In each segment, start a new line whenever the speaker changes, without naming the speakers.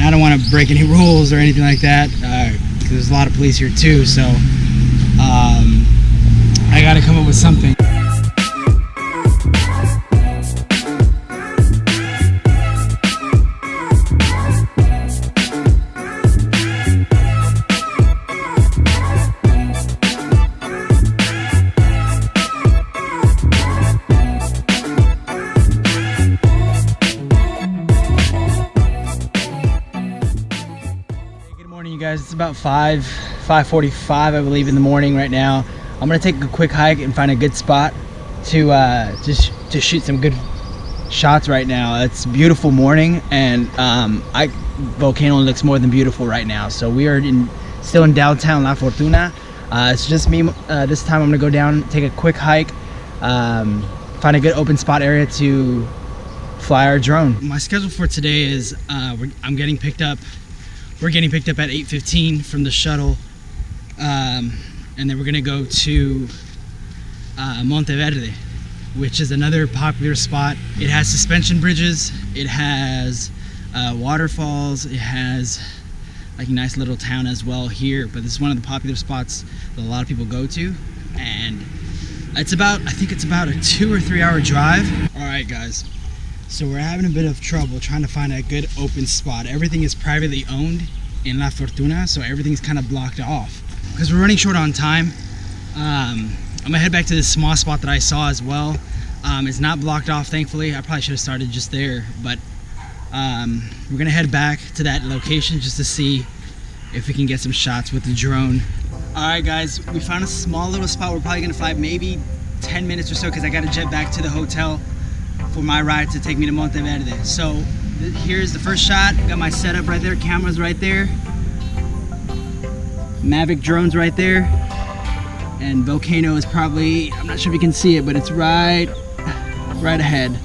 I don't want to break any rules or anything like that, because there's a lot of police here too, so I gotta come up with something. You guys, it's about 5:45 I believe in the morning right now. I'm gonna take a quick hike and find a good spot to just to shoot some good shots right now. It's a beautiful morning, and volcano looks more than beautiful right now. So we are still in downtown La Fortuna. It's just me this time. I'm gonna go down, take a quick hike, find a good open spot area to fly our drone. My schedule for today is I'm getting picked up. We're getting picked up at 8:15 from the shuttle, and then we're gonna go to Monteverde, which is another popular spot. It has suspension bridges, it has waterfalls, it has like a nice little town as well here, but this is one of the popular spots that a lot of people go to, and it's about, I think it's about a 2 or 3 hour drive. All right guys, so we're having a bit of trouble trying to find a good open spot. Everything is privately owned in La Fortuna, so everything's kind of blocked off. Because we're running short on time, I'm gonna head back to this small spot that I saw as well. It's not blocked off, thankfully. I probably should have started just there, but we're gonna head back to that location just to see if we can get some shots with the drone. All right guys, we found a small little spot. We're probably gonna fly maybe 10 minutes or so, because I gotta jet back to the hotel for my ride to take me to Monteverde. So here's the first shot. Got my setup right there, cameras right there, Mavic drones right there, and volcano is probably, I'm not sure if you can see it, but it's right ahead.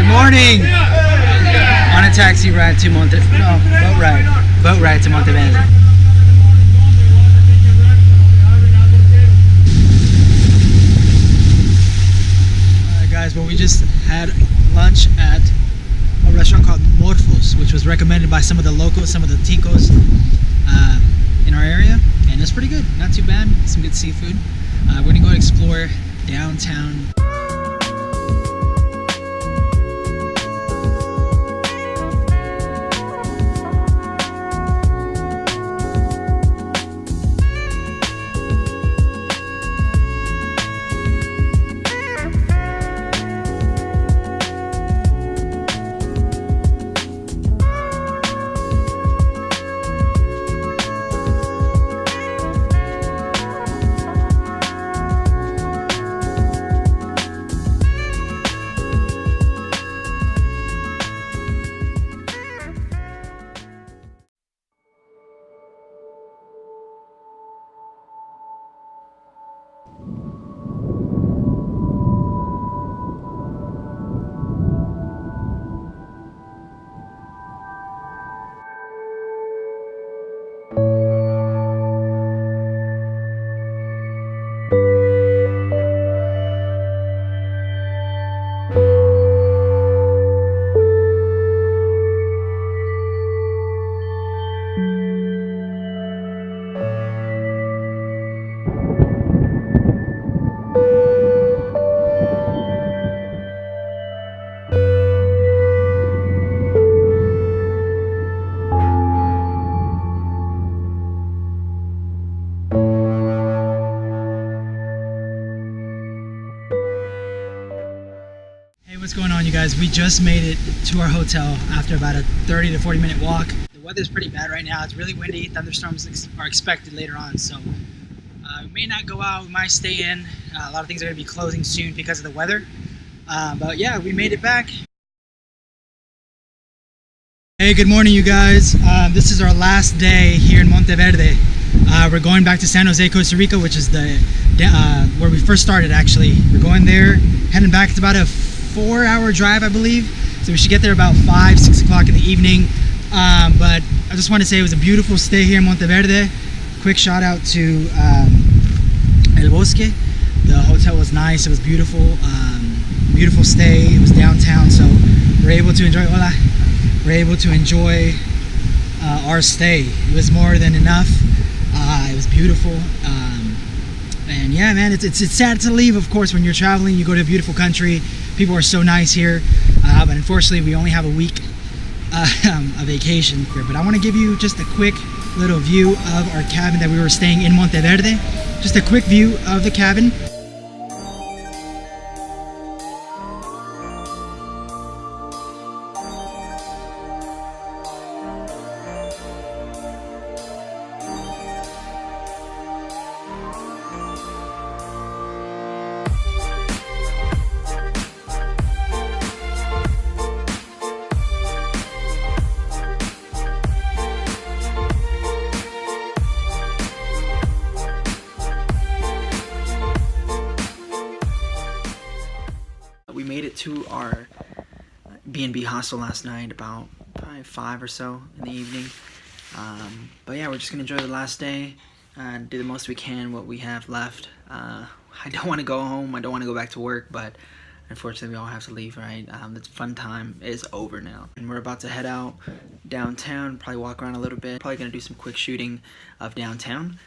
Morning! On a taxi ride to boat ride to Monteverde. Alright guys, well we just had lunch at a restaurant called Morphos, which was recommended by some of the locals, some of the ticos in our area, and it's pretty good, not too bad, some good seafood. We're gonna go explore downtown. guys, we just made it to our hotel after about a 30 to 40 minute walk. The weather's pretty bad right now. It's really windy. Thunderstorms are expected later on, so we may not go out. We might stay in. A lot of things are going to be closing soon because of the weather. But yeah, we made it back. Hey, good morning, you guys. This is our last day here in Monteverde. We're going back to San Jose, Costa Rica, which is the where we first started. Actually, we're going there, heading back. It's about a 4-hour drive, I believe. So we should get there about 5, 6 o'clock in the evening. But I just want to say it was a beautiful stay here in Monteverde. Quick shout out to El Bosque. The hotel was nice. It was beautiful. Beautiful stay. It was downtown, so we're able to enjoy. We're able to enjoy our stay. It was more than enough. It was beautiful. And yeah, man, it's sad to leave, of course. When you're traveling, you go to a beautiful country. People are so nice here. But unfortunately, we only have a week a vacation here. But I want to give you just a quick little view of our cabin that we were staying in Monteverde. Just a quick view of the cabin. We made it to our B&B hostel last night about probably 5 or so in the evening. But yeah, we're just gonna enjoy the last day and do the most we can what we have left. I don't want to go home. I don't want to go back to work, but unfortunately we all have to leave, right? The fun time is over now, and we're about to head out downtown, probably walk around a little bit. Probably gonna do some quick shooting of downtown.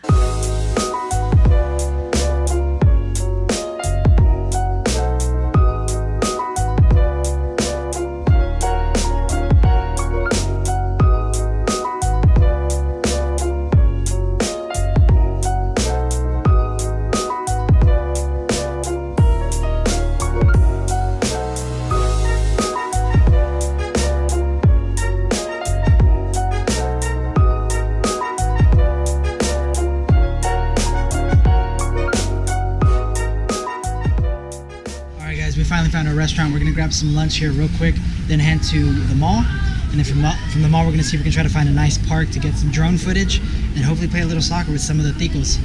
We finally found a restaurant. We're gonna grab some lunch here real quick, then head to the mall, and then from the mall we're gonna see if we can try to find a nice park to get some drone footage and hopefully play a little soccer with some of the ticos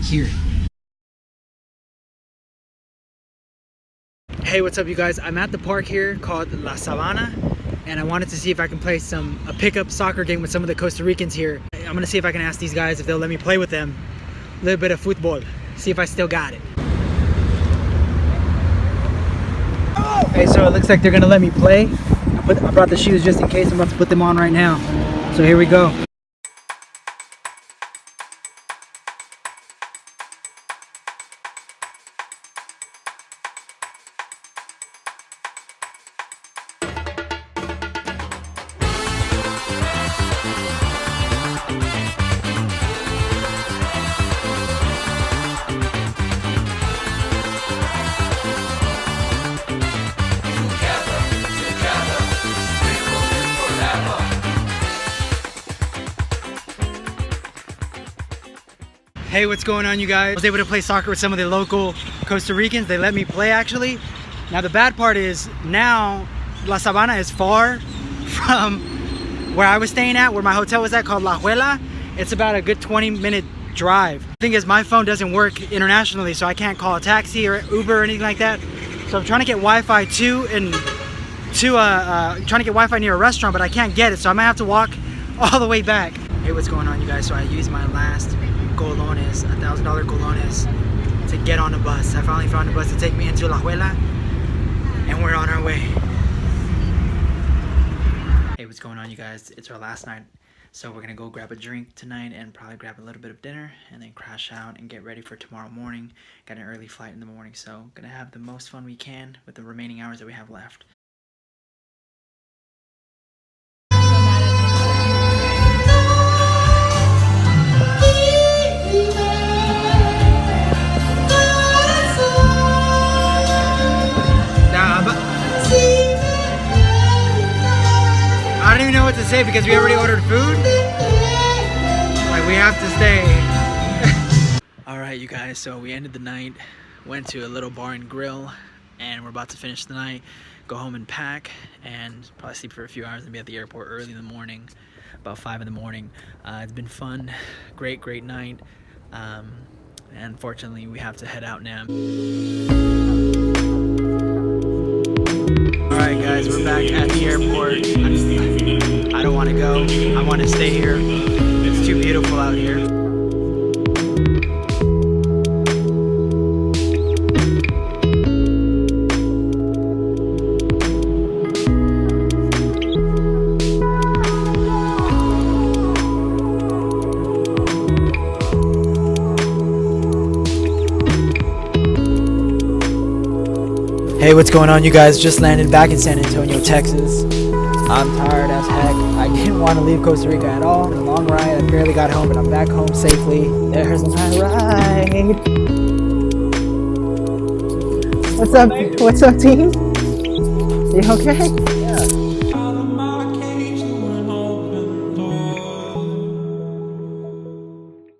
here. Hey, what's up, you guys? I'm at the park here called La Sabana, and I wanted to see if I can play a pickup soccer game with some of the Costa Ricans here. I'm gonna see if I can ask these guys if they'll let me play with them a little bit of futbol, see if I still got it. Okay, so it looks like they're gonna let me play. I brought the shoes just in case. I'm about to put them on right now. So here we go. Hey, what's going on, you guys? I was able to play soccer with some of the local Costa Ricans. They let me play, actually. Now the bad part is, now La Sabana is far from where I was staying at, where my hotel was at, called La Juela. It's about a good 20-minute drive. The thing is, my phone doesn't work internationally, so I can't call a taxi or Uber or anything like that. So I'm trying to get Wi-Fi trying to get Wi-Fi near a restaurant, but I can't get it, so I might have to walk all the way back. Hey, what's going on, you guys? So I used my last colones, $1,000 colones, to get on a bus. I finally found a bus to take me into La Juela, and we're on our way. Hey, what's going on, you guys? It's our last night, so we're gonna go grab a drink tonight and probably grab a little bit of dinner and then crash out and get ready for tomorrow morning. Got an early flight in the morning, so gonna have the most fun we can with the remaining hours that we have left. say because we already ordered food. Like we have to stay. All right, you guys. So we ended the night, went to a little bar and grill, and we're about to finish the night, go home and pack, and probably sleep for a few hours and be at the airport early in the morning, about 5 in the morning. It's been fun, great night. And unfortunately, we have to head out now. All right, guys, we're back at the airport. I don't want to go. I want to stay here. It's too beautiful out here. Hey, what's going on, you guys? Just landed back in San Antonio, Texas. I'm tired as heck. I didn't want to leave Costa Rica at all. It was a long ride. I barely got home, but I'm back home safely. There's my ride. What's up, team? You okay?